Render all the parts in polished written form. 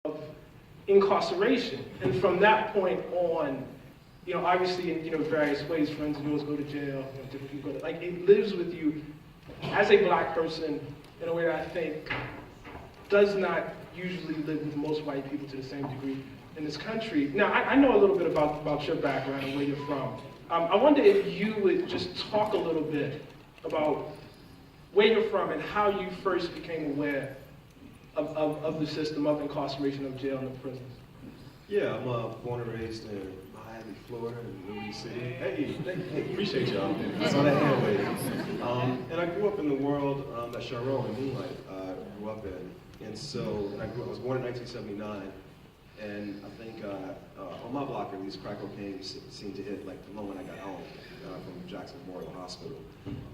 of incarceration. And from that point on, obviously in various ways, friends of yours go to jail, different people go to, like, it lives with you as a black person in a way that I think does not usually live with most white people to the same degree in this country. Now, I know a little bit about your background and where you're from. I wonder if you would just talk a little bit about where you're from and how you first became aware of the system of incarceration, of jail and of prisons. Yeah, I'm born and raised in Miami, Florida, in Liberty City. Hey, appreciate y'all. I saw that hand wave. And I grew up in the world that Sharon and Moonlight grew up in. And so, I was born in 1979, and I think on my block at least, crack cocaine seemed to hit like the moment I got home from Jackson Memorial Hospital.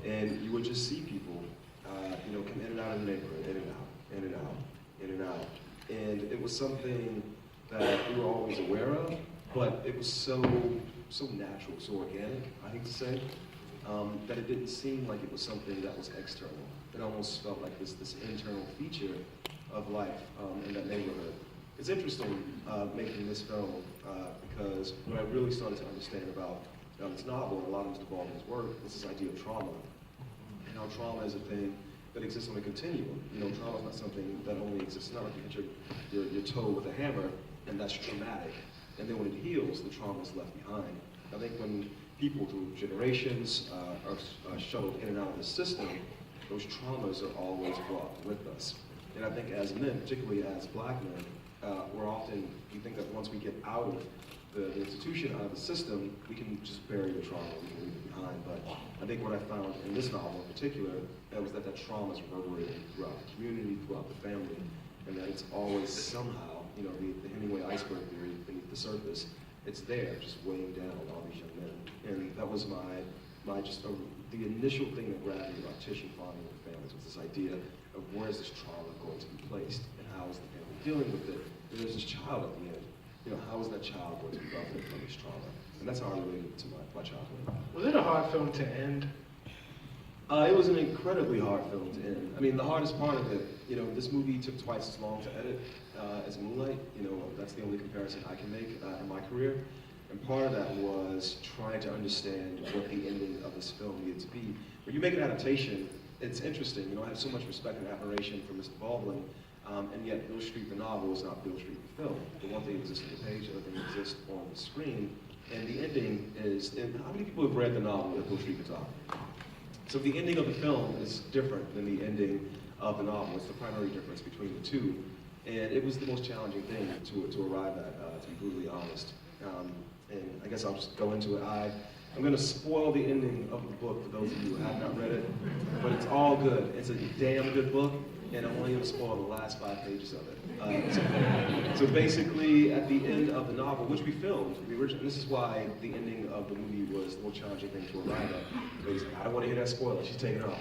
And you would just see people, come in and out of the neighborhood, in and out, in and out, in and out. And it was something that we were always aware of, but it was so natural, so organic, I hate to say, that it didn't seem like it was something that was external. It almost felt like this internal feature of life in that neighborhood. It's interesting making this film because what I really started to understand about this novel and a lot of Mr. Baldwin's work is this idea of trauma. And how trauma is a thing that exists on a continuum. Trauma is not something that only exists, not like you hit your toe with a hammer and that's traumatic. And then when it heals, the trauma is left behind. I think when people through generations are shuttled in and out of the system, those traumas are always brought with us. And I think as men, particularly as black men, we think that once we get out of the institution, out of the system, we can just bury the trauma, we can leave it behind. But I think what I found in this novel in particular, was that trauma is reverberating throughout the community, throughout the family, and that it's always somehow, the Hemingway iceberg theory beneath the surface, it's there, just weighing down on all these young men. And that was the initial thing that grabbed me about tissue finding with families was this idea of where is this trauma going to be placed, and how is the family dealing with it? And there's this child at the end. How is that child going to be buffeted from this trauma? And that's how I related to my childhood. Was it a hard film to end? It was an incredibly hard film to end. I mean, the hardest part of it, this movie took twice as long to edit as Moonlight. That's the only comparison I can make in my career. And part of that was trying to understand what the ending of this film needed to be. When you make an adaptation, it's interesting. I have so much respect and admiration for Mr. Baldwin, and yet Beale Street the novel is not Beale Street the film. The one thing exists on the page, the other thing exists on the screen, and the ending is, and how many people have read the novel that Beale Street the top? So the ending of the film is different than the ending of the novel. It's the primary difference between the two, and it was the most challenging thing to arrive at, to be brutally honest. And I guess I'll just go into it. I'm going to spoil the ending of the book for those of you who have not read it, but it's all good. It's a damn good book, and I'm only going to spoil the last 5 pages of it. So basically, at the end of the novel, which we filmed, the original, this is why the ending of the movie was the most challenging thing to arrive at, because I don't want to hear that spoiler. She's taking off.